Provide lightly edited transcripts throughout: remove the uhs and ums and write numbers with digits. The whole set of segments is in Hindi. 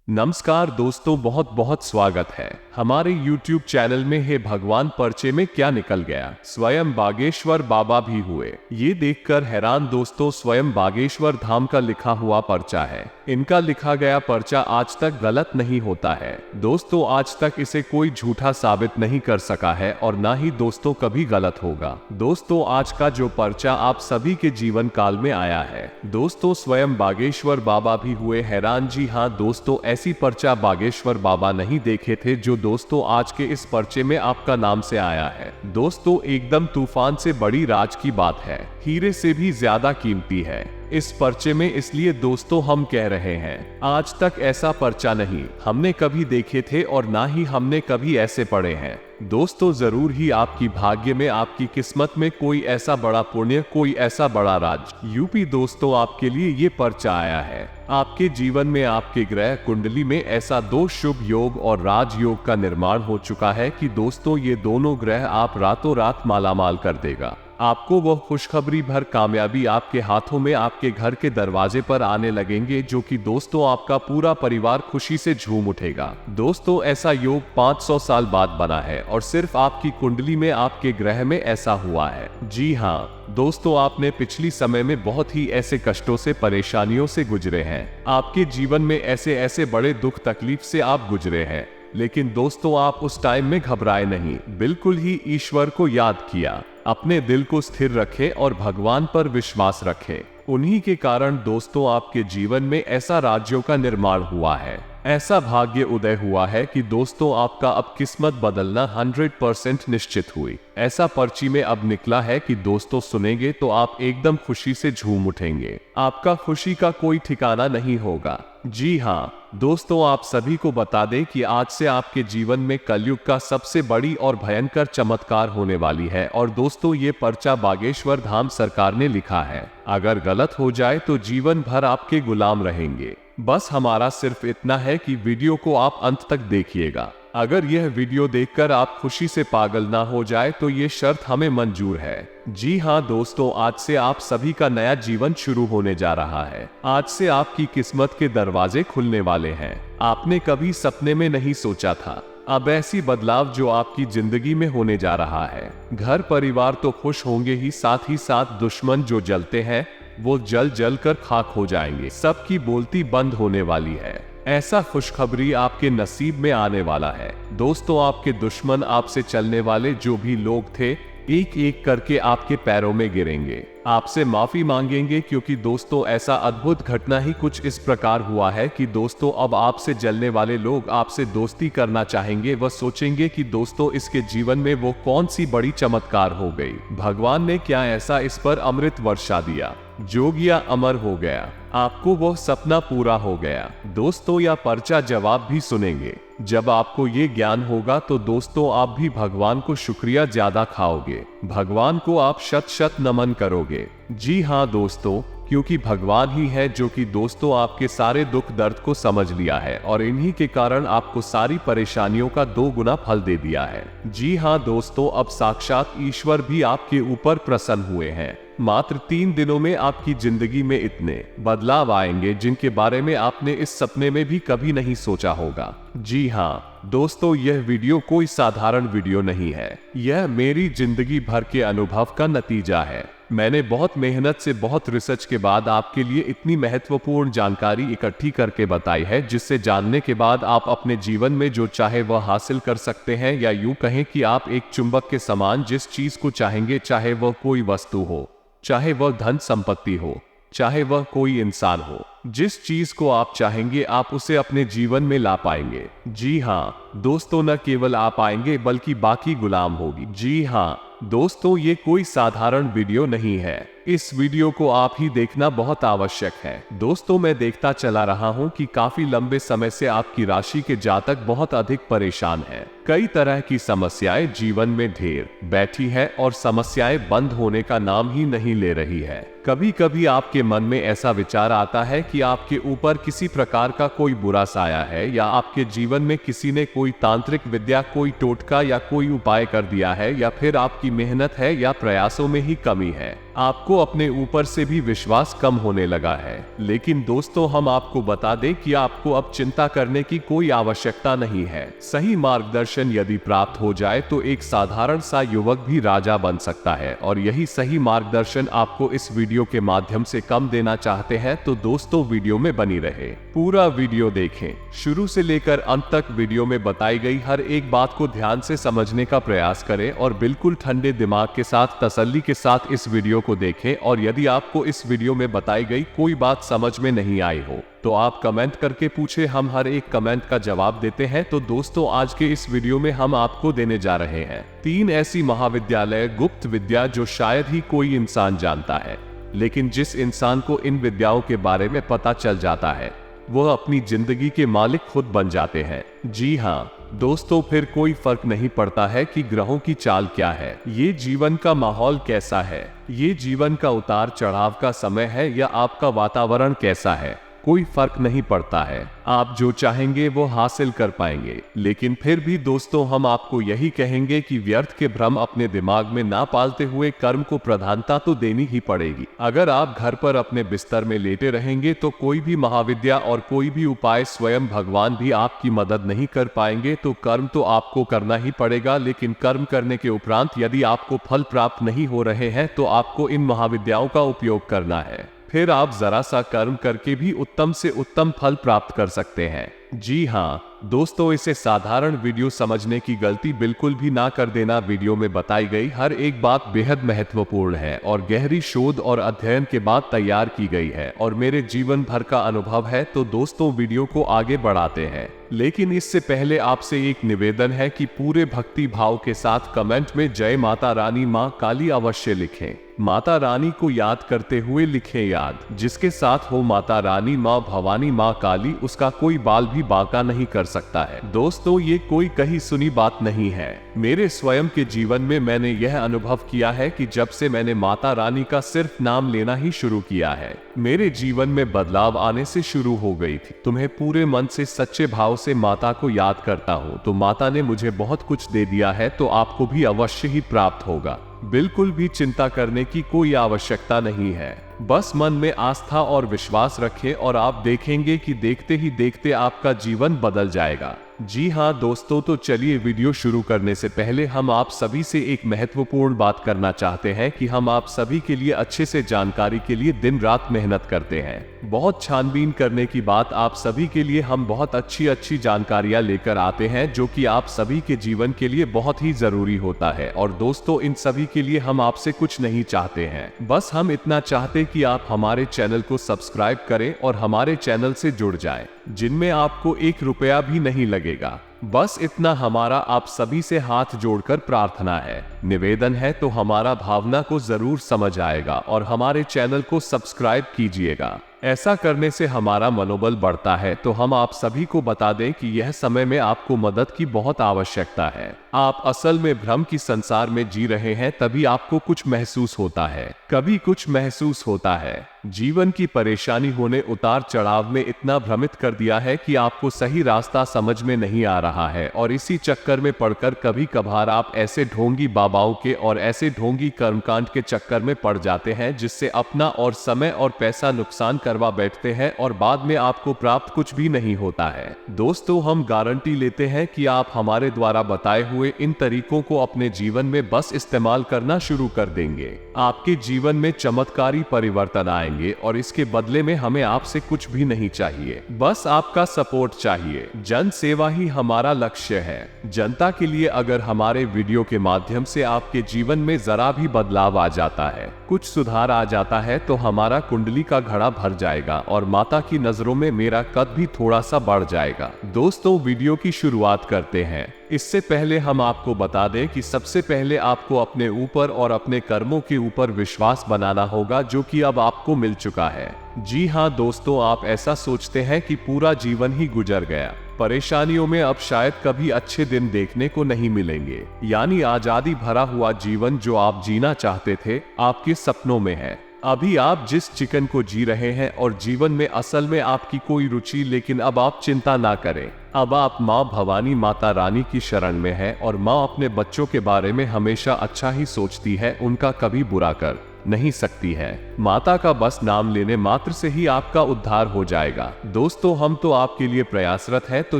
नमस्कार दोस्तों, बहुत बहुत स्वागत है हमारे YouTube चैनल में। है भगवान, पर्चे में क्या निकल गया, स्वयं बागेश्वर बाबा भी हुए। ये देखकर हैरान दोस्तों, स्वयं बागेश्वर धाम का लिखा हुआ पर्चा है। इनका लिखा गया पर्चा आज तक गलत नहीं होता है दोस्तों। आज तक इसे कोई झूठा साबित नहीं कर सका है और ना ही दोस्तों कभी गलत होगा। दोस्तों आज का जो पर्चा आप सभी के जीवन काल में आया है दोस्तों, स्वयं बागेश्वर बाबा भी हुए हैरान। जी हाँ दोस्तों, ऐसी पर्चा बागेश्वर बाबा नहीं देखे थे जो दोस्तों आज के इस पर्चे में आपका नाम से आया है। दोस्तों एकदम तूफान से बड़ी राज की बात है, हीरे से भी ज्यादा कीमती है इस पर्चे में। इसलिए दोस्तों हम कह रहे हैं, आज तक ऐसा पर्चा नहीं हमने कभी देखे थे और ना ही हमने कभी ऐसे पढ़े हैं। दोस्तों जरूर ही आपकी भाग्य में, आपकी किस्मत में कोई ऐसा बड़ा पुण्य, कोई ऐसा बड़ा राज यूपी दोस्तों आपके लिए ये पर्चा आया है। आपके जीवन में, आपके ग्रह कुंडली में ऐसा दो शुभ योग और राजयोग का निर्माण हो चुका है कि दोस्तों ये दोनों ग्रह आप रातों रात मालामाल कर देगा। आपको वह खुशखबरी भर कामयाबी आपके हाथों में, आपके घर के दरवाजे पर आने लगेंगे, जो कि दोस्तों आपका पूरा परिवार खुशी से झूम उठेगा। दोस्तों ऐसा योग 500 साल बाद बना है और सिर्फ आपकी कुंडली में, आपके ग्रह में ऐसा हुआ है। जी हाँ दोस्तों, आपने पिछली समय में बहुत ही ऐसे कष्टों से, परेशानियों से गुजरे हैं। आपके जीवन में ऐसे ऐसे बड़े दुख तकलीफ से आप गुजरे हैं, लेकिन दोस्तों आप उस टाइम में घबराए नहीं, बिल्कुल ही ईश्वर को याद किया, अपने दिल को स्थिर रखें और भगवान पर विश्वास रखें। उन्हीं के कारण दोस्तों आपके जीवन में ऐसा राज्यों का निर्माण हुआ है, ऐसा भाग्य उदय हुआ है कि दोस्तों आपका अब किस्मत बदलना 100% निश्चित हुई। ऐसा पर्ची में अब निकला है कि दोस्तों सुनेंगे तो आप एकदम खुशी से झूम उठेंगे, आपका खुशी का कोई ठिकाना नहीं होगा। जी हाँ दोस्तों, आप सभी को बता दें कि आज से आपके जीवन में कलयुग का सबसे बड़ी और भयंकर चमत्कार होने वाली है। और दोस्तों ये पर्चा बागेश्वर धाम सरकार ने लिखा है। अगर गलत हो जाए तो जीवन भर आपके गुलाम रहेंगे। बस हमारा सिर्फ इतना है कि वीडियो को आप अंत तक देखिएगा। अगर यह वीडियो देखकर आप खुशी से पागल ना हो जाए तो ये शर्त हमें मंजूर है। जी हाँ दोस्तों, आज से आप सभी का नया जीवन शुरू होने जा रहा है। आज से आपकी किस्मत के दरवाजे खुलने वाले हैं। आपने कभी सपने में नहीं सोचा था अब ऐसी बदलाव जो आपकी जिंदगी में होने जा रहा है। घर परिवार तो खुश होंगे ही साथ दुश्मन जो जलते हैं वो जल जल कर खाक हो जाएंगे। सबकी बोलती बंद होने वाली है। ऐसा खुशखबरी आपके नसीब में आने वाला है। दोस्तों आपके दुश्मन, आपसे चलने वाले जो भी लोग थे, एक एक करके आपके पैरों में गिरेंगे, आपसे माफी मांगेंगे, क्योंकि दोस्तों ऐसा अद्भुत घटना ही कुछ इस प्रकार हुआ है कि दोस्तों अब आपसे जलने वाले लोग आपसे दोस्ती करना चाहेंगे। वह सोचेंगे कि दोस्तों इसके जीवन में वो कौन सी बड़ी चमत्कार हो गई, भगवान ने क्या ऐसा इस पर अमृत वर्षा दिया, जोगिया अमर हो गया, आपको वो सपना पूरा हो गया। दोस्तों यह पर्चा जवाब भी सुनेंगे। जब आपको ये ज्ञान होगा तो दोस्तों आप भी भगवान को शुक्रिया ज्यादा खाओगे, भगवान को आप शत शत नमन करोगे। जी हाँ दोस्तों, क्योंकि भगवान ही है जो कि दोस्तों आपके सारे दुख दर्द को समझ लिया है और इन्हीं के कारण आपको सारी परेशानियों का 2 गुना फल दे दिया है। जी हाँ दोस्तों, अब साक्षात ईश्वर भी आपके ऊपर प्रसन्न हुए हैं। मात्र 3 दिनों में आपकी जिंदगी में इतने बदलाव आएंगे जिनके बारे में आपने इस सपने में भी कभी नहीं सोचा होगा। जी हाँ दोस्तों, यह वीडियो कोई साधारण वीडियो नहीं है, यह मेरी जिंदगी भर के अनुभव का नतीजा है। मैंने बहुत मेहनत से, बहुत रिसर्च के बाद आपके लिए इतनी महत्वपूर्ण जानकारी इकट्ठी करके बताई है, जिससे जानने के बाद आप अपने जीवन में जो चाहे वह हासिल कर सकते हैं, या यूं कहें कि आप एक चुंबक के समान जिस चीज को चाहेंगे, चाहे वह कोई वस्तु हो, चाहे वह धन संपत्ति हो, चाहे वह कोई इंसान हो, जिस चीज को आप चाहेंगे आप उसे अपने जीवन में ला पाएंगे। जी हाँ दोस्तों, न केवल आप आएंगे बल्कि बाकी गुलाम होगी। जी हाँ दोस्तों, ये कोई साधारण वीडियो नहीं है, इस वीडियो को आप ही देखना बहुत आवश्यक है। दोस्तों मैं देखता चला रहा हूँ कि काफी लंबे समय से आपकी राशि के जातक बहुत अधिक परेशान हैं। कई तरह की समस्याएं जीवन में ढेर बैठी है और समस्याएं बंद होने का नाम ही नहीं ले रही है। कभी कभी आपके मन में ऐसा विचार आता है कि आपके ऊपर किसी प्रकार का कोई बुरा साया है, या आपके जीवन में किसी ने कोई तांत्रिक विद्या, कोई टोटका या कोई उपाय कर दिया है, या फिर आपकी मेहनत है या प्रयासों में ही कमी है। आपको अपने ऊपर से भी विश्वास कम होने लगा है। लेकिन दोस्तों, हम आपको बता दें कि आपको अब चिंता करने की कोई आवश्यकता नहीं है। सही मार्गदर्शन यदि प्राप्त हो जाए तो एक साधारण सा युवक भी राजा बन सकता है, और यही सही मार्गदर्शन आपको इस वीडियो के माध्यम से कम देना चाहते हैं। तो दोस्तों, वीडियो में बनी रहे, पूरा वीडियो देखें, शुरू से लेकर अंत तक वीडियो में बताई गई हर एक बात को ध्यान से समझने का प्रयास करें, और बिल्कुल ठंडे दिमाग के साथ, तसल्ली के साथ इस वीडियो को देखें। और यदि आपको इस वीडियो में बताई गई कोई बात समझ में नहीं आई हो तो आप कमेंट करके पूछे, हम हर एक कमेंट का जवाब देते हैं। तो दोस्तों, आज के इस वीडियो में हम आपको देने जा रहे हैं 3 ऐसी महाविद्यालय गुप्त विद्या जो शायद ही कोई इंसान जानता है, लेकिन जिस इंसान को इन विद्याओं के बारे में पता चल जाता है वह अपनी जिंदगी के मालिक खुद बन जाते हैं। जी हाँ दोस्तों, फिर कोई फर्क नहीं पड़ता है कि ग्रहों की चाल क्या है, ये जीवन का माहौल कैसा है, ये जीवन का उतार चढ़ाव का समय है, या आपका वातावरण कैसा है, कोई फर्क नहीं पड़ता है। आप जो चाहेंगे वो हासिल कर पाएंगे। लेकिन फिर भी दोस्तों, हम आपको यही कहेंगे कि व्यर्थ के भ्रम अपने दिमाग में ना पालते हुए कर्म को प्रधानता तो देनी ही पड़ेगी। अगर आप घर पर अपने बिस्तर में लेटे रहेंगे तो कोई भी महाविद्या और कोई भी उपाय, स्वयं भगवान भी आपकी मदद नहीं कर पाएंगे। तो कर्म तो आपको करना ही पड़ेगा, लेकिन कर्म करने के उपरांत यदि आपको फल प्राप्त नहीं हो रहे हैं तो आपको इन महाविद्याओं का उपयोग करना है। फिर आप जरा सा कर्म करके भी उत्तम से उत्तम फल प्राप्त कर सकते हैं। जी हाँ दोस्तों, इसे साधारण वीडियो समझने की गलती बिल्कुल भी ना कर देना। वीडियो में बताई गई हर एक बात बेहद महत्वपूर्ण है और गहरी शोध और अध्ययन के बाद तैयार की गई है, और मेरे जीवन भर का अनुभव है। तो दोस्तों, वीडियो को आगे बढ़ाते हैं, लेकिन इससे पहले आपसे एक निवेदन है कि पूरे भक्ति भाव के साथ कमेंट में जय माता रानी माँ काली अवश्य लिखें। माता रानी को याद करते हुए लिखें याद। जिसके साथ हो माता रानी माँ भवानी माँ काली, उसका कोई बाल भी बांका नहीं कर सकता है। दोस्तों, ये कोई कहीं सुनी बात नहीं है। मेरे स्वयं के जीवन में मैंने यह अनुभव किया है कि जब से मैंने माता रानी का सिर्फ नाम लेना ही शुरू किया है, मेरे जीवन में बदलाव आने से शुरू हो गई थी। तुम्हें पूरे मन से, सच्चे भाव से माता को याद करता हूँ तो माता ने मुझे बहुत कुछ दे दिया है, तो आपको भी अवश्य ही प्राप्त होगा। बिल्कुल भी चिंता करने की कोई आवश्यकता नहीं है। बस मन में आस्था और विश्वास रखें और आप देखेंगे कि देखते ही देखते आपका जीवन बदल जाएगा। जी हाँ दोस्तों, तो चलिए वीडियो शुरू करने से पहले हम आप सभी से एक महत्वपूर्ण बात करना चाहते हैं कि हम आप सभी के लिए अच्छे से जानकारी के लिए दिन रात मेहनत करते हैं। बहुत छानबीन करने की बात, आप सभी के लिए हम बहुत अच्छी जानकारियां लेकर आते हैं जो कि आप सभी के जीवन के लिए बहुत ही जरूरी होता है। और दोस्तों, इन सभी के लिए हम आपसे कुछ नहीं चाहते हैं, बस हम इतना चाहते कि आप हमारे चैनल को सब्सक्राइब करें और हमारे चैनल से जुड़ जाएं, जिनमें आपको 1 रुपया भी नहीं लगेगा। बस इतना हमारा आप सभी से हाथ जोड़कर प्रार्थना है, निवेदन है। तो हमारा भावना को जरूर समझ आएगा और हमारे चैनल को सब्सक्राइब कीजिएगा। ऐसा करने से हमारा मनोबल बढ़ता है। तो हम आप सभी को बता दें कि यह समय में आपको मदद की बहुत आवश्यकता है। आप असल में भ्रम की संसार में जी रहे हैं, तभी आपको कुछ महसूस होता है, कभी कुछ महसूस होता है। जीवन की परेशानी होने, उतार चढ़ाव में इतना भ्रमित कर दिया है कि आपको सही रास्ता समझ में नहीं आ रहा है, और इसी चक्कर में पड़कर कभी कभार आप ऐसे ढोंगी बाबाओं के और ऐसे ढोंगी कर्मकांड के चक्कर में पड़ जाते हैं जिससे अपना और समय और पैसा नुकसान करवा बैठते हैं, और बाद में आपको प्राप्त कुछ भी नहीं होता है। दोस्तों, हम गारंटी लेते हैं कि आप हमारे द्वारा बताए हुए इन तरीकों को अपने जीवन में बस इस्तेमाल करना शुरू कर देंगे। आपके जीवन में चमत्कारी परिवर्तन आएंगे, और इसके बदले में हमें आपसे कुछ भी नहीं चाहिए, बस आपका सपोर्ट चाहिए। जन सेवा ही हमारा लक्ष्य है। जनता के लिए अगर हमारे वीडियो के माध्यम से आपके जीवन में जरा भी बदलाव आ जाता है, कुछ सुधार आ जाता है, तो हमारा कुंडली का घड़ा भर जाएगा और माता की नजरों में मेरा कद भी थोड़ा सा बढ़ जाएगा। दोस्तों, वीडियो की शुरुआत करते हैं। इससे पहले हम आपको बता दें कि सबसे पहले आपको अपने ऊपर और अपने कर्मों के ऊपर विश्वास बनाना होगा, जो कि अब आपको मिल चुका है। जी हाँ दोस्तों, आप ऐसा सोचते हैं कि पूरा जीवन ही गुजर गया, परेशानियों में अब शायद कभी अच्छे दिन देखने को नहीं मिलेंगे। यानी आजादी भरा हुआ जीवन जो आप जीना चाहते थे, आपके सपनों में है। अभी आप जिस चिकन को जी रहे हैं और जीवन में असल में आपकी कोई रुचि, लेकिन अब आप चिंता ना करें। अब आप माँ भवानी माता रानी की शरण में है और माँ अपने बच्चों के बारे में हमेशा अच्छा ही सोचती है, उनका कभी बुरा कर नहीं सकती है। माता का बस नाम लेने मात्र से ही आपका उद्धार हो जाएगा। दोस्तों, हम तो आपके लिए प्रयासरत हैं, तो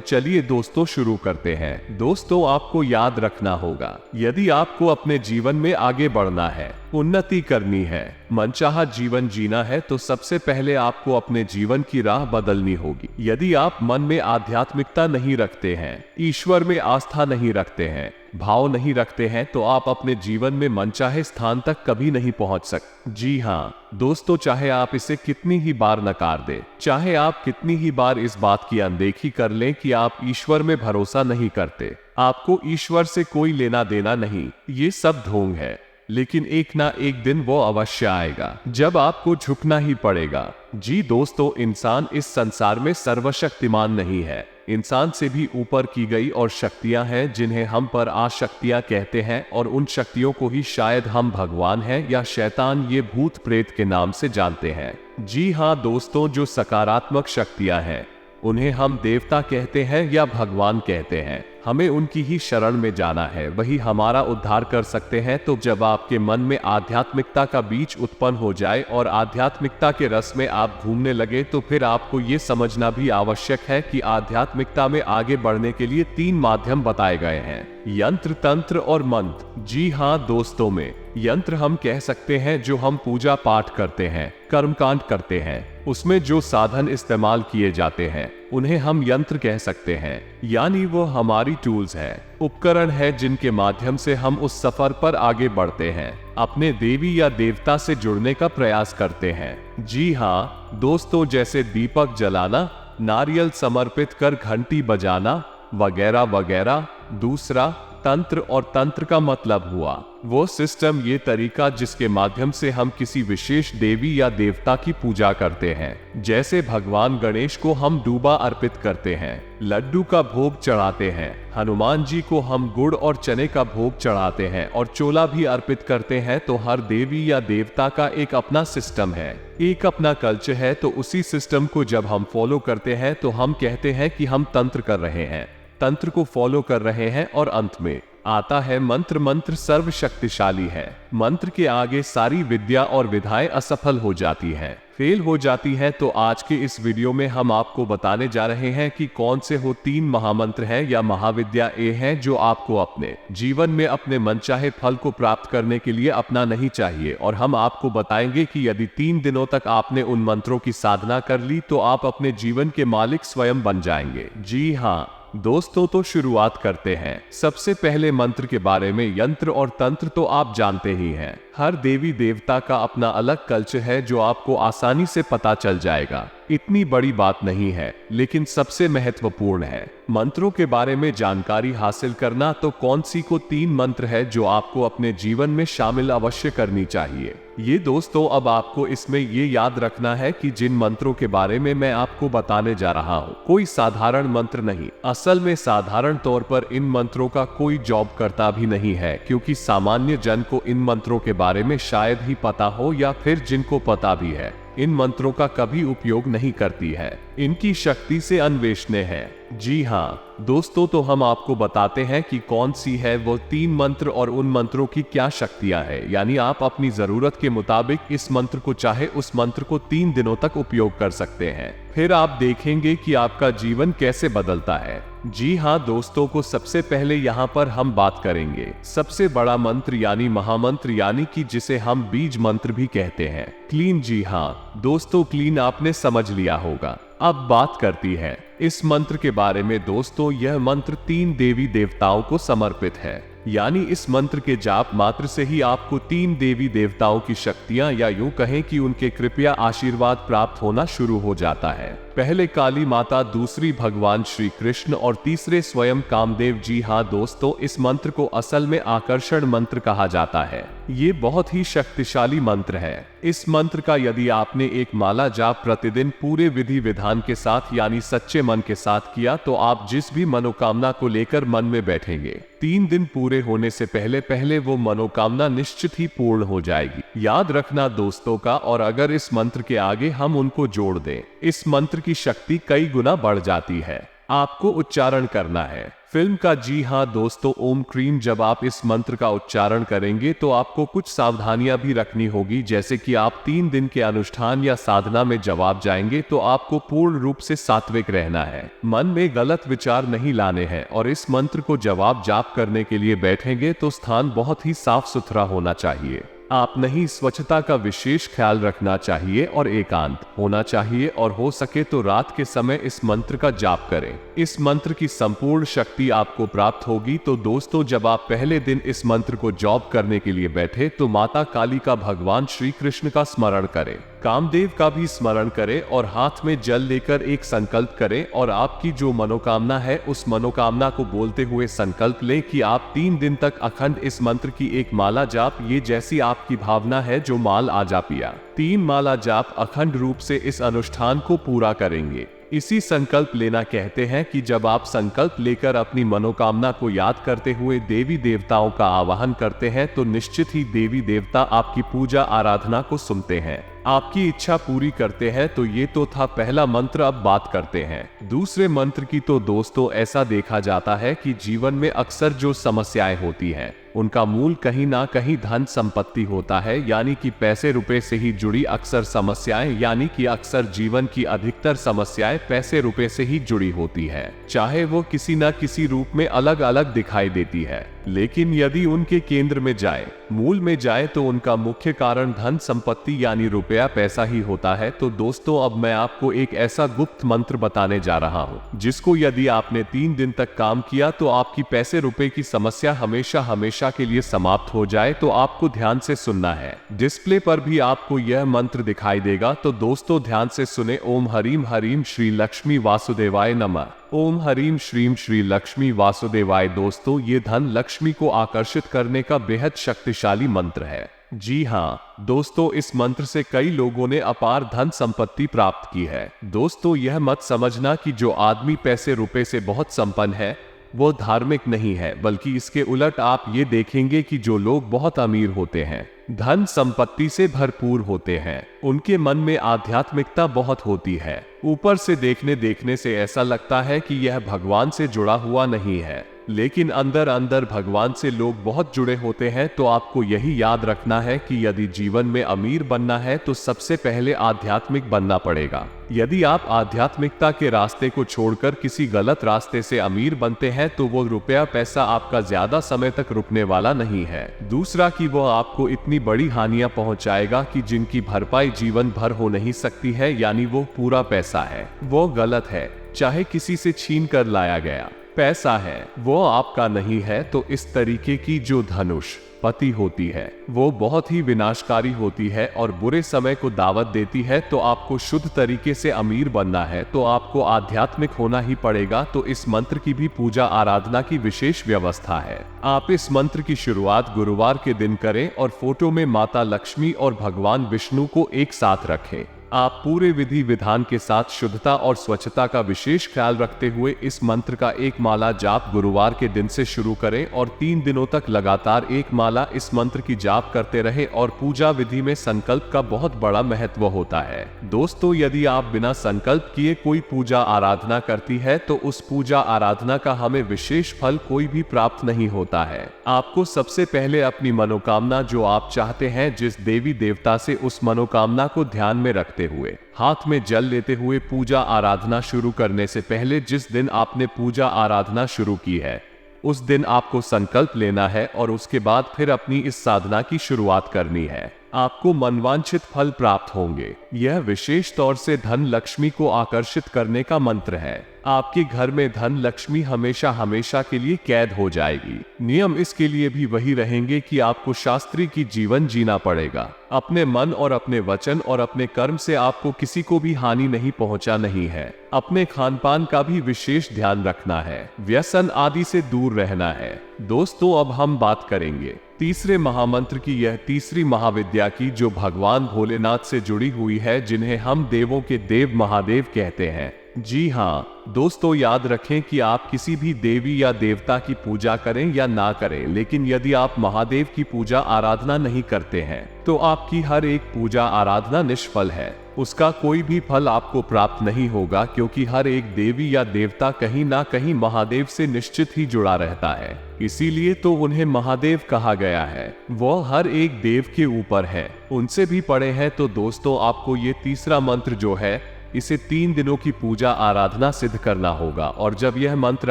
चलिए दोस्तों शुरू करते हैं। दोस्तों, आपको याद रखना होगा, यदि आपको अपने जीवन में आगे बढ़ना है, उन्नति करनी है, मनचाहा जीवन जीना है, तो सबसे पहले आपको अपने जीवन की राह बदलनी होगी। यदि आप मन में आध्यात्मिकता नहीं रखते हैं, ईश्वर में आस्था नहीं रखते हैं, भाव नहीं रखते हैं, तो आप अपने जीवन में मनचाहे स्थान तक कभी नहीं पहुंच सकते। जी हाँ दोस्तों, चाहे आप इसे कितनी ही बार नकार दें, चाहे आप कितनी ही बार इस बात की अनदेखी कर लें कि आप ईश्वर में भरोसा नहीं करते, आपको ईश्वर से कोई लेना देना नहीं, ये सब ढोंग है। लेकिन एक ना एक दिन वो अवश्य आएगा जब आपको झुकना ही पड़ेगा। जी दोस्तों, इंसान इस संसार में सर्वशक्तिमान नहीं है। इंसान से भी ऊपर की गई और शक्तियां हैं जिन्हें हम पर आशक्तियां कहते हैं, और उन शक्तियों को ही शायद हम भगवान हैं या शैतान, ये भूत प्रेत के नाम से जानते हैं। जी हाँ दोस्तों, जो सकारात्मक शक्तियां हैं उन्हें हम देवता कहते हैं या भगवान कहते हैं। हमें उनकी ही शरण में जाना है, वही हमारा उद्धार कर सकते हैं। तो जब आपके मन में आध्यात्मिकता का बीज उत्पन्न हो जाए और आध्यात्मिकता के रस में आप घूमने लगे, तो फिर आपको ये समझना भी आवश्यक है कि आध्यात्मिकता में आगे बढ़ने के लिए 3 माध्यम बताए गए हैं: यंत्र, तंत्र और मंत्र। जी हाँ दोस्तों, में यंत्र हम कह सकते हैं जो हम पूजा पाठ करते हैं, कर्मकांड करते हैं, उसमें जो साधन इस्तेमाल किए जाते हैं उन्हें हम यंत्र कह सकते हैं। यानी वो हमारी टूल्स हैं, उपकरण है जिनके माध्यम से हम उस सफर पर आगे बढ़ते हैं, अपने देवी या देवता से जुड़ने का प्रयास करते हैं। जी हाँ दोस्तों, जैसे दीपक जलाना, नारियल समर्पित कर घंटी बजाना वगैरह वगैरह। दूसरा तंत्र, और तंत्र का मतलब हुआ वो सिस्टम, ये तरीका जिसके माध्यम से हम किसी विशेष देवी या देवता की पूजा करते हैं। जैसे भगवान गणेश को हम डूबा अर्पित करते हैं, लड्डू का भोग चढ़ाते हैं, हनुमान जी को हम गुड़ और चने का भोग चढ़ाते हैं और चोला भी अर्पित करते हैं। तो हर देवी या देवता का एक अपना सिस्टम है, एक अपना कल्चर है। तो उसी सिस्टम को जब हम फॉलो करते हैं तो हम कहते हैं कि हम तंत्र कर रहे हैं, तंत्र को फॉलो कर रहे हैं। और अंत में आता है मंत्र। मंत्र सर्वशक्तिशाली है। मंत्र के आगे सारी विद्या और विधाएं असफल हो जाती हैं, फेल हो जाती हैं। तो आज के इस वीडियो में हम आपको बताने जा रहे हैं कि कौन से वो 3 महामंत्र हैं या महाविद्या ए हैं जो आपको अपने जीवन में अपने मनचाहे फल को प्राप्त करने के लिए अपनाना नहीं चाहिए। और हम आपको बताएंगे कि यदि 3 दिनों तक आपने उन मंत्रों की साधना कर ली तो आप अपने जीवन के मालिक स्वयं बन जाएंगे। जी हाँ दोस्तों, तो शुरुआत करते हैं। सबसे पहले मंत्र के बारे में। यंत्र और तंत्र तो आप जानते ही हैं, हर देवी देवता का अपना अलग कल्चर है जो आपको आसानी से पता चल जाएगा। इतनी बड़ी बात नहीं है, लेकिन सबसे महत्वपूर्ण है मंत्रों के बारे में जानकारी हासिल करना। तो कौन सी को 3 मंत्र है जो आपको अपने जीवन में शामिल अवश्य करनी चाहिए। ये दोस्तों, अब आपको इसमें ये याद रखना है कि जिन मंत्रों के बारे में मैं आपको बताने जा रहा हूँ कोई साधारण मंत्र नहीं। असल में साधारण तौर पर इन मंत्रों का कोई जॉब करता भी नहीं है, क्योंकि सामान्य जन को इन मंत्रों के बारे में शायद ही पता हो, या फिर जिनको पता भी है इन मंत्रों का कभी उपयोग नहीं करती है। इनकी शक्ति से अन्वेषणीय है। जी हाँ दोस्तों, तो हम आपको बताते हैं कि कौन सी है वो 3 मंत्र और उन मंत्रों की क्या शक्तियां हैं। यानी आप अपनी जरूरत के मुताबिक इस मंत्र को चाहे उस मंत्र को 3 दिनों तक उपयोग कर सकते हैं, फिर आप देखेंगे कि आपका जीवन कैसे बदलता है। जी हाँ दोस्तों, को सबसे पहले यहाँ पर हम बात करेंगे सबसे बड़ा मंत्र यानी महामंत्र, यानी कि जिसे हम बीज मंत्र भी कहते हैं, क्लीन। जी हाँ दोस्तों, क्लीन आपने समझ लिया होगा। अब बात करती है इस मंत्र के बारे में। दोस्तों, यह मंत्र 3 देवी देवताओं को समर्पित है। यानी इस मंत्र के जाप मात्र से ही आपको 3 देवी देवताओं की शक्तियां, या यूं कहें कि उनके कृपया आशीर्वाद प्राप्त होना शुरू हो जाता है। पहले काली माता, दूसरी भगवान श्री कृष्ण और तीसरे स्वयं कामदेव। जी हाँ दोस्तों, इस मंत्र को असल में आकर्षण मंत्र कहा जाता है। ये बहुत ही शक्तिशाली मंत्र है। इस मंत्र का यदि आपने एक माला जाप प्रतिदिन पूरे विधि विधान के साथ यानी सच्चे मन के साथ किया तो आप जिस भी मनोकामना को लेकर मन में बैठेंगे 3 दिन पूरे होने से पहले पहले वो मनोकामना निश्चित ही पूर्ण हो जाएगी। याद रखना दोस्तों का, और अगर इस मंत्र के आगे हम उनको जोड़ दें, इस मंत्र की शक्ति कई गुना बढ़ जाती है। आपको उच्चारण करना है फिल्म का। जी हाँ दोस्तों, ओम क्रीम। जब आप इस मंत्र का उच्चारण करेंगे तो आपको कुछ सावधानियां भी रखनी होगी, जैसे कि आप 3 दिन के अनुष्ठान या साधना में जवाब जाएंगे तो आपको पूर्ण रूप से सात्विक रहना है, मन में गलत विचार नहीं लाने हैं, और इस मंत्र को जवाब जाप करने के लिए बैठेंगे तो स्थान बहुत ही साफ सुथरा होना चाहिए। आप नहीं, स्वच्छता का विशेष ख्याल रखना चाहिए और एकांत होना चाहिए, और हो सके तो रात के समय इस मंत्र का जाप करें। इस मंत्र की संपूर्ण शक्ति आपको प्राप्त होगी। तो दोस्तों, जब आप पहले दिन इस मंत्र को जॉब करने के लिए बैठे तो माता काली का, भगवान श्री कृष्ण का स्मरण करें, कामदेव का भी स्मरण करें, और हाथ में जल लेकर एक संकल्प करें, और आपकी जो मनोकामना है उस मनोकामना को बोलते हुए संकल्प लें कि आप 3 दिन तक अखंड इस मंत्र की एक माला जाप, ये जैसी आपकी भावना है जो माल आजा पिया, 3 माला जाप अखंड रूप से इस अनुष्ठान को पूरा करेंगे। इसी संकल्प लेना कहते हैं कि जब आप संकल्प लेकर अपनी मनोकामना को याद करते हुए देवी देवताओं का आवाहन करते हैं तो निश्चित ही देवी देवता आपकी पूजा आराधना को सुनते हैं, आपकी इच्छा पूरी करते हैं। तो ये तो था पहला मंत्र। अब बात करते हैं दूसरे मंत्र की। तो दोस्तों, ऐसा देखा जाता है कि जीवन में अक्सर जो समस्याएं होती हैं उनका मूल कहीं ना कहीं धन संपत्ति होता है, यानी कि पैसे रुपए से ही जुड़ी अक्सर समस्याएं, यानी कि अक्सर जीवन की अधिकतर समस्याएं पैसे रुपए से ही जुड़ी होती है, चाहे वो किसी न किसी रूप में अलग अलग दिखाई देती है। लेकिन यदि उनके केंद्र में जाए, मूल में जाए, तो उनका मुख्य कारण धन संपत्ति यानी रुपया पैसा ही होता है। तो दोस्तों, अब मैं आपको एक ऐसा गुप्त मंत्र बताने जा रहा हूं जिसको यदि आपने 3 दिन तक काम किया तो आपकी पैसे रुपए की समस्या हमेशा हमेशा के लिए समाप्त हो जाए। तो आपको ध्यान से सुनना है, डिस्प्ले पर भी आपको यह मंत्र दिखाई देगा। तो दोस्तों, ध्यान से सुने। ओम हरीम हरीम श्री लक्ष्मी वासुदेवाय नमः। ओम हरीम श्रीम श्री लक्ष्मी वासुदेवाय। दोस्तों, ये धन लक्ष्मी को आकर्षित करने का बेहद शक्तिशाली मंत्र है। जी हाँ दोस्तों, इस मंत्र से कई लोगों ने अपार धन संपत्ति प्राप्त की है। दोस्तों, यह मत समझना कि जो आदमी पैसे रुपए से बहुत संपन्न है वो धार्मिक नहीं है, बल्कि इसके उलट आप ये देखेंगे कि जो लोग बहुत अमीर होते हैं, धन संपत्ति से भरपूर होते हैं, उनके मन में आध्यात्मिकता बहुत होती है। ऊपर से देखने से ऐसा लगता है कि यह भगवान से जुड़ा हुआ नहीं है, लेकिन अंदर अंदर भगवान से लोग बहुत जुड़े होते हैं। तो आपको यही याद रखना है कि यदि जीवन में अमीर बनना है तो सबसे पहले आध्यात्मिक बनना पड़ेगा। यदि आप आध्यात्मिकता के रास्ते को छोड़कर किसी गलत रास्ते से अमीर बनते हैं तो वो रुपया पैसा आपका ज्यादा समय तक रुकने वाला नहीं है। दूसरा कि वो आपको इतनी बड़ी हानियां पहुंचाएगा कि जिनकी भरपाई जीवन भर हो नहीं सकती है, यानी वो पूरा पैसा है वो गलत है, चाहे किसी से छीन कर लाया गया पैसा है, वो आपका नहीं है। तो इस तरीके की जो धनुष पति होती है वो बहुत ही विनाशकारी होती है और बुरे समय को दावत देती है। तो आपको शुद्ध तरीके से अमीर बनना है तो आपको आध्यात्मिक होना ही पड़ेगा। तो इस मंत्र की भी पूजा आराधना की विशेष व्यवस्था है। आप इस मंत्र की शुरुआत गुरुवार के दिन करें और फोटो में माता लक्ष्मी और भगवान विष्णु को एक साथ रखें। आप पूरे विधि विधान के साथ शुद्धता और स्वच्छता का विशेष ख्याल रखते हुए इस मंत्र का एक माला जाप गुरुवार के दिन से शुरू करें और 3 दिनों तक लगातार एक माला इस मंत्र की जाप करते रहे। और पूजा विधि में संकल्प का बहुत बड़ा महत्व होता है। दोस्तों, यदि आप बिना संकल्प किए कोई पूजा आराधना करती है तो उस पूजा आराधना का हमें विशेष फल कोई भी प्राप्त नहीं होता है। आपको सबसे पहले अपनी मनोकामना जो आप चाहते हैं जिस देवी देवता से, उस मनोकामना को ध्यान में रखते हुए हाथ में जल लेते हुए पूजा आराधना शुरू करने से पहले जिस दिन आपने पूजा आराधना शुरू की है उस दिन आपको संकल्प लेना है और उसके बाद फिर अपनी इस साधना की शुरुआत करनी है। आपको मनवांछित फल प्राप्त होंगे। यह विशेष तौर से धन लक्ष्मी को आकर्षित करने का मंत्र है। आपके घर में धन लक्ष्मी हमेशा हमेशा के लिए कैद हो जाएगी। नियम इसके लिए भी वही रहेंगे कि आपको शास्त्री की जीवन जीना पड़ेगा। अपने मन और अपने वचन और अपने कर्म से आपको किसी को भी हानि नहीं पहुंचा नहीं है। अपने खान पान का भी विशेष ध्यान रखना है। व्यसन आदि से दूर रहना है। दोस्तों, अब हम बात करेंगे तीसरे महामंत्र की, यह तीसरी महाविद्या की, जो भगवान भोलेनाथ से जुड़ी हुई है, जिन्हें हम देवों के देव महादेव कहते हैं। जी हाँ दोस्तों, याद रखें कि आप किसी भी देवी या देवता की पूजा करें या ना करें, लेकिन यदि आप महादेव की पूजा आराधना नहीं करते हैं तो आपकी हर एक पूजा आराधना निष्फल है। उसका कोई भी फल आपको प्राप्त नहीं होगा, क्योंकि हर एक देवी या देवता कहीं ना कहीं महादेव से निश्चित ही जुड़ा रहता है। इसीलिए तो उन्हें महादेव कहा गया है। वह हर एक देव के ऊपर है, उनसे भी पड़े हैं। तो दोस्तों, आपको ये तीसरा मंत्र जो है, इसे 3 दिनों की पूजा आराधना सिद्ध करना होगा। और जब यह मंत्र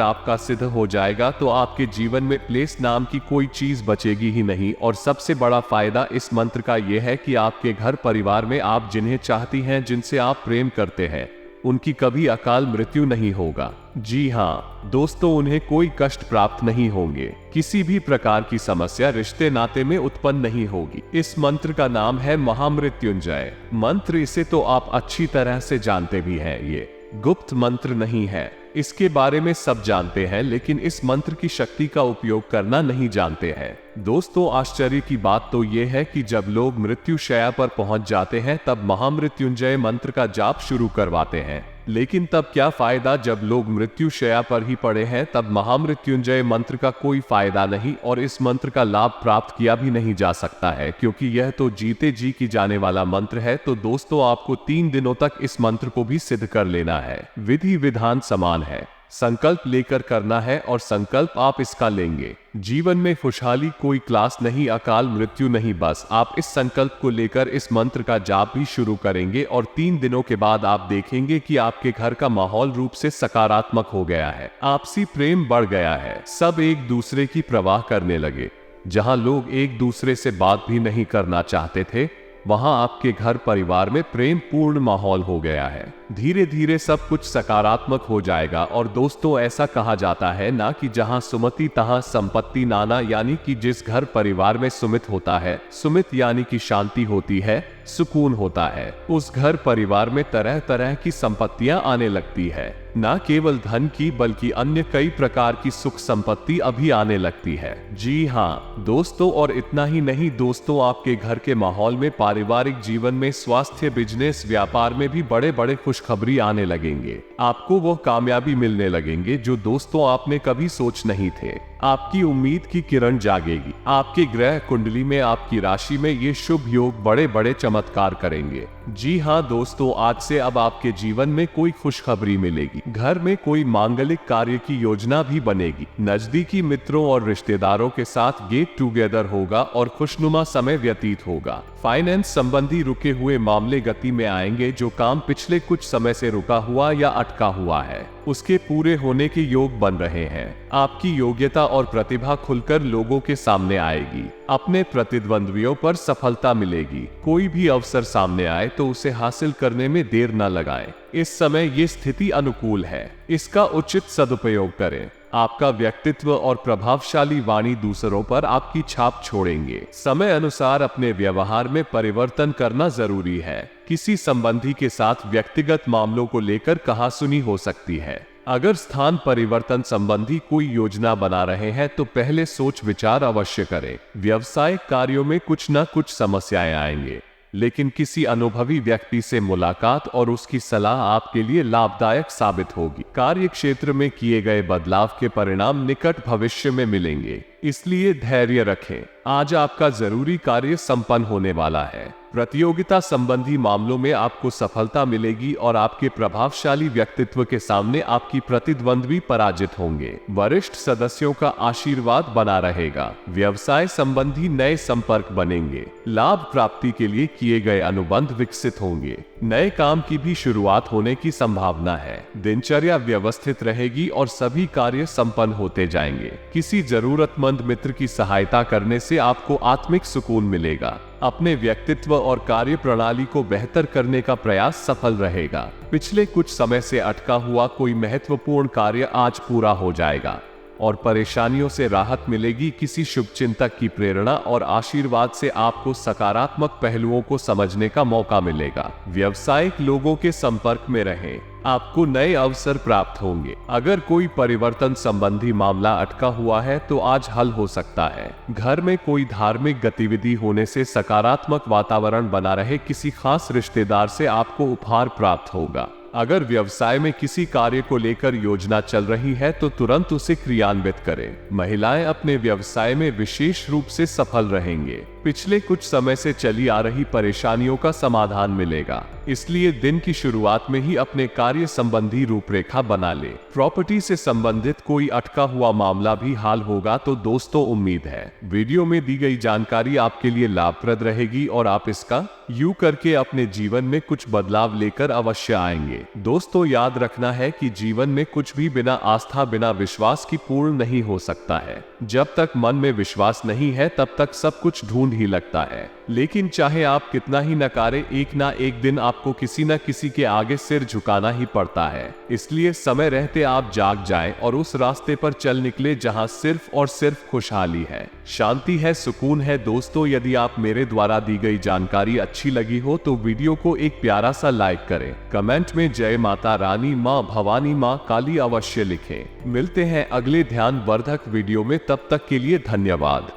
आपका सिद्ध हो जाएगा तो आपके जीवन में क्लेश नाम की कोई चीज बचेगी ही नहीं। और सबसे बड़ा फायदा इस मंत्र का यह है कि आपके घर परिवार में आप जिन्हें चाहती हैं, जिनसे आप प्रेम करते हैं, उनकी कभी अकाल मृत्यु नहीं होगा। जी हाँ दोस्तों, उन्हें कोई कष्ट प्राप्त नहीं होंगे। किसी भी प्रकार की समस्या रिश्ते नाते में उत्पन्न नहीं होगी। इस मंत्र का नाम है महामृत्युंजय मंत्र। इसे तो आप अच्छी तरह से जानते भी हैं। ये गुप्त मंत्र नहीं है, इसके बारे में सब जानते हैं, लेकिन इस मंत्र की शक्ति का उपयोग करना नहीं जानते हैं। दोस्तों, आश्चर्य की बात तो यह है कि जब लोग मृत्यु शैया पर पहुंच जाते हैं तब महामृत्युंजय मंत्र का जाप शुरू करवाते हैं। लेकिन तब क्या फायदा, जब लोग मृत्यु शैया पर ही पड़े हैं तब महामृत्युंजय मंत्र का कोई फायदा नहीं, और इस मंत्र का लाभ प्राप्त किया भी नहीं जा सकता है, क्योंकि यह तो जीते जी की जाने वाला मंत्र है। तो दोस्तों, आपको 3 दिनों तक इस मंत्र को भी सिद्ध कर लेना है। विधि विधान समान है, संकल्प लेकर करना है, और संकल्प आप इसका लेंगे। जीवन में खुशहाली, कोई क्लास नहीं, अकाल मृत्यु नहीं, बस आप इस संकल्प को लेकर इस मंत्र का जाप भी शुरू करेंगे। और 3 दिनों के बाद आप देखेंगे कि आपके घर का माहौल रूप से सकारात्मक हो गया है। आपसी प्रेम बढ़ गया है। सब एक दूसरे की परवाह करने लगे। जहां लोग एक दूसरे से बात भी नहीं करना चाहते थे, वहां आपके घर परिवार में प्रेम पूर्ण माहौल हो गया है। धीरे धीरे सब कुछ सकारात्मक हो जाएगा। और दोस्तों, ऐसा कहा जाता है ना कि जहां सुमति तहां संपत्ति नाना, यानी कि जिस घर परिवार में सुमित होता है, सुमित यानी कि शांति होती है, सुकून होता है, उस घर परिवार में तरह तरह की संपत्तियां आने लगती है। ना केवल धन की, बल्कि अन्य कई प्रकार की सुख संपत्ति अभी आने लगती है। जी हाँ दोस्तों, और इतना ही नहीं दोस्तों, आपके घर के माहौल में, पारिवारिक जीवन में, स्वास्थ्य, बिजनेस, व्यापार में भी बड़े बड़े खुशखबरी आने लगेंगे। आपको वो कामयाबी मिलने लगेंगे जो दोस्तों आपने कभी सोच नहीं थे। आपकी उम्मीद की किरण जागेगी। आपके ग्रह कुंडली में, आपकी राशि में ये शुभ योग बड़े बड़े चमत्कार करेंगे। जी हाँ दोस्तों, आज से अब आपके जीवन में कोई खुशखबरी मिलेगी। घर में कोई मांगलिक कार्य की योजना भी बनेगी। नजदीकी मित्रों और रिश्तेदारों के साथ गेट टुगेदर होगा और खुशनुमा समय व्यतीत होगा। फाइनेंस संबंधी रुके हुए मामले गति में आएंगे। जो काम पिछले कुछ समय से रुका हुआ या अटका हुआ है, उसके पूरे होने के योग बन रहे हैं। आपकी योग्यता और प्रतिभा खुलकर लोगों के सामने आएगी। अपने प्रतिद्वंद्वियों पर सफलता मिलेगी। कोई भी अवसर सामने आए तो उसे हासिल करने में देर न लगाएं। इस समय ये स्थिति अनुकूल है, इसका उचित सदुपयोग करें। आपका व्यक्तित्व और प्रभावशाली वाणी दूसरों पर आपकी छाप छोड़ेंगे। समय अनुसार अपने व्यवहार में परिवर्तन करना जरूरी है। किसी संबंधी के साथ व्यक्तिगत मामलों को लेकर कहासुनी हो सकती है। अगर स्थान परिवर्तन संबंधी कोई योजना बना रहे हैं तो पहले सोच विचार अवश्य करें। व्यवसायिक कार्यों में कुछ न कुछ समस्याएं आएंगे, लेकिन किसी अनुभवी व्यक्ति से मुलाकात और उसकी सलाह आपके लिए लाभदायक साबित होगी। कार्य क्षेत्र में किए गए बदलाव के परिणाम निकट भविष्य में मिलेंगे, इसलिए धैर्य रखें। आज आपका जरूरी कार्य संपन्न होने वाला है। प्रतियोगिता संबंधी मामलों में आपको सफलता मिलेगी और आपके प्रभावशाली व्यक्तित्व के सामने आपकी प्रतिद्वंद्वी पराजित होंगे। वरिष्ठ सदस्यों का आशीर्वाद बना रहेगा। व्यवसाय संबंधी नए संपर्क बनेंगे। लाभ प्राप्ति के लिए किए गए अनुबंध विकसित होंगे। नए काम की भी शुरुआत होने की संभावना है। दिनचर्या व्यवस्थित रहेगी और सभी कार्य संपन्न होते जाएंगे। किसी जरूरतमंद मित्र की सहायता करने से आपको आत्मिक सुकून मिलेगा। अपने व्यक्तित्व और कार्य प्रणाली को बेहतर करने का प्रयास सफल रहेगा। पिछले कुछ समय से अटका हुआ कोई महत्वपूर्ण कार्य आज पूरा हो जाएगा और परेशानियों से राहत मिलेगी। किसी शुभचिंतक की प्रेरणा और आशीर्वाद से आपको सकारात्मक पहलुओं को समझने का मौका मिलेगा। व्यावसायिक लोगों के संपर्क में रहें, आपको नए अवसर प्राप्त होंगे। अगर कोई परिवर्तन संबंधी मामला अटका हुआ है तो आज हल हो सकता है। घर में कोई धार्मिक गतिविधि होने से सकारात्मक वातावरण बना रहे। किसी खास रिश्तेदार से आपको उपहार प्राप्त होगा। अगर व्यवसाय में किसी कार्य को लेकर योजना चल रही है तो तुरंत उसे क्रियान्वित करें। महिलाएं अपने व्यवसाय में विशेष रूप से सफल रहेंगे। पिछले कुछ समय से चली आ रही परेशानियों का समाधान मिलेगा, इसलिए दिन की शुरुआत में ही अपने कार्य संबंधी रूपरेखा बना ले। प्रॉपर्टी से संबंधित कोई अटका हुआ मामला भी हल होगा। तो दोस्तों, उम्मीद है वीडियो में दी गई जानकारी आपके लिए लाभप्रद रहेगी और आप इसका यूं करके अपने जीवन में कुछ बदलाव लेकर अवश्य आएंगे। दोस्तों, याद रखना है कि जीवन में कुछ भी बिना आस्था, बिना विश्वास की पूर्ण नहीं हो सकता है। जब तक मन में विश्वास नहीं है तब तक सब कुछ ढूंढ ही लगता है। लेकिन चाहे आप कितना ही नकारे, एक ना एक दिन आपको किसी न किसी के आगे सिर झुकाना ही पड़ता है। इसलिए समय रहते आप जाग जाएं और उस रास्ते पर चल निकले जहां सिर्फ और सिर्फ खुशहाली है, शांति है, सुकून है। दोस्तों, यदि आप मेरे द्वारा दी गई जानकारी अच्छी लगी हो तो वीडियो को एक प्यारा सा लाइक करें। कमेंट में जय माता रानी, माँ भवानी, माँ काली अवश्य लिखें। मिलते हैं अगले ध्यान वर्धक वीडियो में, तब तक के लिए धन्यवाद।